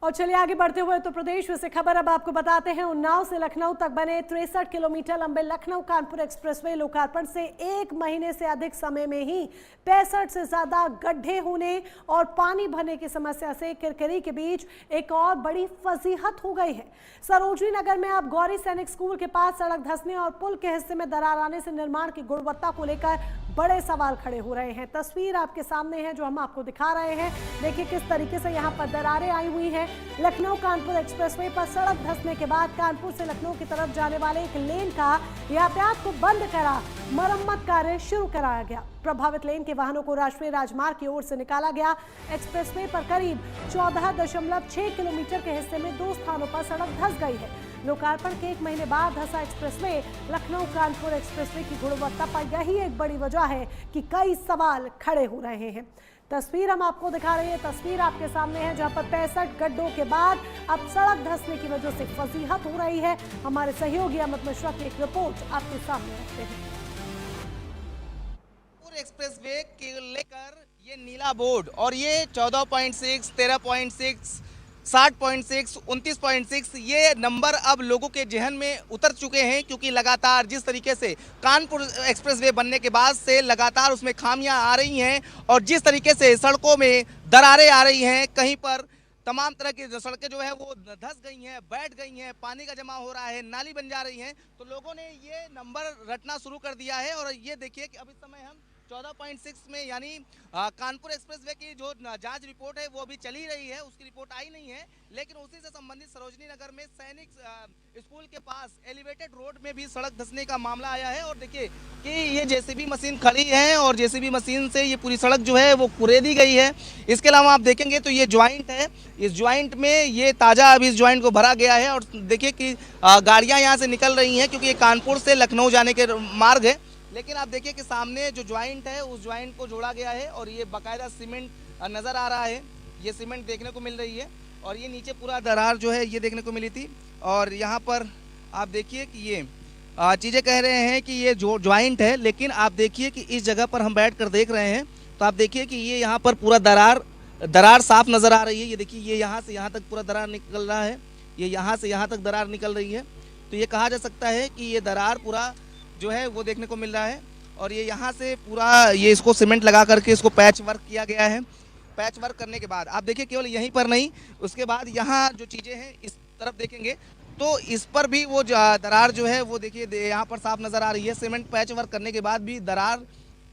और चलिए आगे बढ़ते हुए उत्तर प्रदेश से खबर अब आपको बताते हैं। उन्नाव से लखनऊ तक बने 63 किलोमीटर लंबे लखनऊ कानपुर एक्सप्रेसवे लोकार्पण से 1 महीने से अधिक समय में ही 65 से ज्यादा गड्ढे होने और पानी भरने की समस्या से किरकिरी के बीच एक और बड़ी फजीहत हो गई है। सरोजनी नगर में अब गौरी सैनिक स्कूल के पास सड़क धंसने और पुल के हिस्से में दरार आने से निर्माण की गुणवत्ता को लेकर बड़े सवाल खड़े हो रहे हैं। तस्वीर आपके सामने है जो हम आपको दिखा रहे हैं। देखिए किस तरीके से यहाँ पर दरारें आई हुई हैं। लखनऊ कानपुर एक्सप्रेसवे पर सड़क धंसने के बाद कानपुर से लखनऊ की तरफ जाने वाले एक लेन का यातायात को बंद करा मरम्मत कार्य शुरू कराया गया। प्रभावित लेन के वाहनों को राष्ट्रीय राजमार्ग की ओर से निकाला गया। एक्सप्रेसवे पर करीब 14.6 किलोमीटर के हिस्से में 2 स्थानों पर सड़क धंस गई है। लोकार्पण के 1 महीने बाद धंसा एक्सप्रेसवे लखनऊ कानपुर एक्सप्रेसवे की गुणवत्ता पर यही एक बड़ी वजह है कि कई सवाल खड़े हो रहे हैं। तस्वीर हम आपको दिखा रहे हैं। तस्वीर आपके सामने है जहां पर 65 गड्ढों के बाद अब सड़क धंसने की वजह से फजीहत हो रही है। हमारे सहयोगी अमित मिश्रा की एक रिपोर्ट आपके सामने रखते हैं। एक्सप्रेसवे के लेकर ये नीला बोर्ड और ये 14.6, 13.6, 60.6, 29.6 ये नंबर अब लोगों के जहन में उतर चुके हैं, क्योंकि लगातार जिस तरीके से कानपुर एक्सप्रेसवे बनने के बाद से लगातार उसमें खामियां आ रही हैं और जिस तरीके से सड़कों में दरारें आ रही हैं, कहीं पर तमाम तरह की सड़कें जो है वो धंस गई हैं, बैठ गई हैं, पानी का जमा हो रहा है, नाली बन जा रही हैं, तो लोगों ने ये नंबर रटना शुरू कर दिया है। और ये देखिए कि अब इस समय हम 14.6 में यानी कानपुर एक्सप्रेसवे की जो जांच रिपोर्ट है वो अभी चली रही है, उसकी रिपोर्ट आई नहीं है, लेकिन उसी से संबंधित सरोजनी नगर में सैनिक स्कूल के पास एलिवेटेड रोड में भी सड़क धंसने का मामला आया है। और देखिए कि ये जेसीबी मशीन खड़ी है और जेसीबी मशीन से ये पूरी सड़क जो है वो कुरेदी गई है। इसके अलावा आप देखेंगे तो ये ज्वाइंट है, इस ज्वाइंट में ये ताज़ा अभी इस ज्वाइंट को भरा गया है और देखिए कि गाड़ियाँ यहाँ से निकल रही हैं, क्योंकि ये कानपुर से लखनऊ जाने के मार्ग है। लेकिन आप देखिए कि सामने जो ज्वाइंट है उस ज्वाइंट को जोड़ा गया है और ये बाकायदा सीमेंट नज़र आ रहा है, ये सीमेंट देखने को मिल रही है। और ये नीचे पूरा दरार जो है ये देखने को मिली थी। और यहाँ पर आप देखिए कि ये चीज़ें कह रहे हैं कि ये जो ज्वाइंट है, लेकिन आप देखिए कि इस जगह पर हम बैठ कर देख रहे हैं तो आप देखिए कि ये यहाँ पर पूरा दरार साफ नज़र आ रही है। ये देखिए ये यहाँ से यहाँ तक पूरा दरार निकल रहा है, ये यहाँ से यहाँ तक दरार निकल रही है। तो ये कहा जा सकता है कि ये दरार पूरा जो है वो देखने को मिल रहा है। और ये यहाँ से पूरा ये इसको सीमेंट लगा करके इसको पैच वर्क किया गया है। पैच वर्क करने के बाद आप देखिए केवल यहीं पर नहीं, उसके बाद यहाँ जो चीज़ें हैं इस तरफ देखेंगे तो इस पर भी वो दरार जो है वो देखिए यहाँ पर साफ नज़र आ रही है। सीमेंट पैच वर्क करने के बाद भी दरार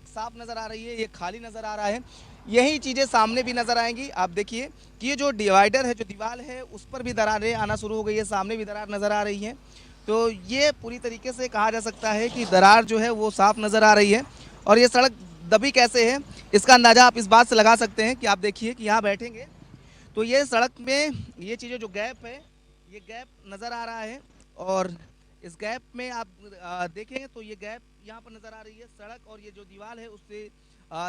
साफ नज़र आ रही है, ये खाली नज़र आ रहा है। यही चीज़ें सामने भी नज़र आएंगी। आप देखिए कि ये जो डिवाइडर है, जो दीवार है, उस पर भी दरारें आना शुरू हो गई है, सामने भी दरार नज़र आ रही है। तो ये पूरी तरीके से कहा जा सकता है कि दरार जो है वो साफ नज़र आ रही है। और ये सड़क दबी कैसे है इसका अंदाज़ा आप इस बात से लगा सकते हैं कि आप देखिए कि यहाँ बैठेंगे तो ये सड़क में ये चीज़ें जो गैप है, ये गैप नज़र आ रहा है। और इस गैप में आप देखेंगे तो ये गैप यहाँ पर नज़र आ रही है। सड़क और ये जो दीवार है उससे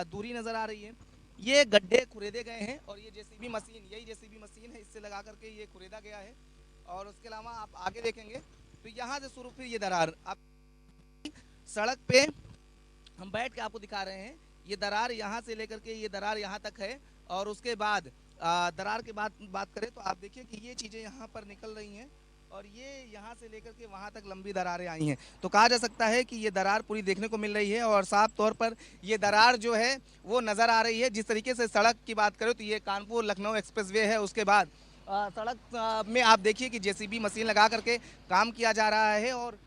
दूरी नज़र आ रही है। ये गड्ढे खुरेदे गए हैं और ये जेसीबी मशीन, यही जेसीबी मशीन है, इससे लगा करके ये खुरेदा गया है। और उसके अलावा आप आगे देखेंगे तो यहाँ से शुरू फिर ये दरार, आप सड़क पे हम बैठ के आपको दिखा रहे हैं, ये दरार यहाँ से लेकर के ये दरार यहाँ तक है। और उसके बाद दरार के बाद बात करें तो आप देखिए कि ये चीज़ें यहाँ पर निकल रही हैं और ये यहाँ से लेकर के वहाँ तक लंबी दरारें आई हैं। तो कहा जा सकता है कि ये दरार पूरी देखने को मिल रही है और साफ तौर पर ये दरार जो है वो नज़र आ रही है। जिस तरीके से सड़क की बात करें तो ये कानपुर लखनऊ एक्सप्रेसवे है, उसके बाद सड़क में आप देखिए कि जेसीबी मशीन लगा करके काम किया जा रहा है और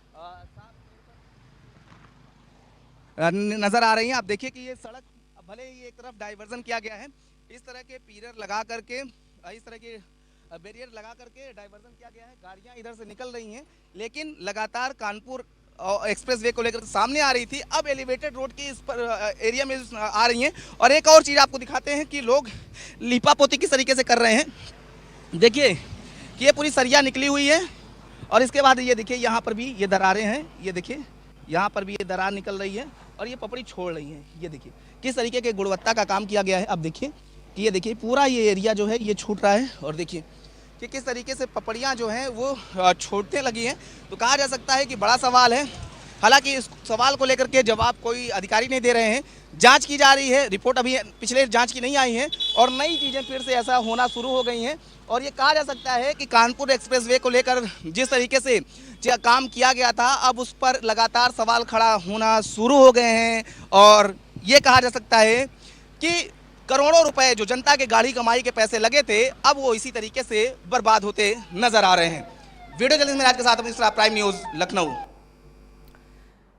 नज़र आ रही है। आप देखिए कि ये सड़क भले ही एक तरफ डाइवर्जन किया गया है, इस तरह के पिलर लगा करके, इस तरह के बैरियर लगा करके डाइवर्जन किया गया है, गाड़ियां इधर से निकल रही हैं। लेकिन लगातार कानपुर एक्सप्रेसवे को लेकर सामने आ रही थी, अब एलिवेटेड रोड की इस पर एरिया में आ रही हैं। और एक और चीज़ आपको दिखाते हैं कि लोग लीपापोती किस तरीके से कर रहे हैं। देखिए कि ये पूरी सरिया निकली हुई है और इसके बाद ये देखिए यहाँ पर भी ये दरारें हैं, ये देखिए यहाँ पर भी ये दरार निकल रही है और ये पपड़ी छोड़ रही है। ये देखिए किस तरीके के गुणवत्ता का काम किया गया है। अब देखिए कि ये देखिए पूरा ये एरिया जो है ये छूट रहा है और देखिए कि किस तरीके से पपड़ियाँ जो हैं वो छूटने लगी हैं। तो कहा जा सकता है कि बड़ा सवाल है हालांकि इस सवाल को लेकर के जवाब कोई अधिकारी नहीं दे रहे हैं। जांच की जा रही है, रिपोर्ट अभी पिछले जांच की नहीं आई है और नई चीज़ें फिर से ऐसा होना शुरू हो गई हैं। और ये कहा जा सकता है कि कानपुर एक्सप्रेसवे को लेकर जिस तरीके से काम किया गया था, अब उस पर लगातार सवाल खड़ा होना शुरू हो गए हैं। और ये कहा जा सकता है कि करोड़ों रुपए जो जनता के गाढ़ी कमाई के पैसे लगे थे, अब वो इसी तरीके से बर्बाद होते नजर आ रहे हैं। वीडियो जर्नलिस्ट में आज के साथ अपनी प्राइम न्यूज़ लखनऊ।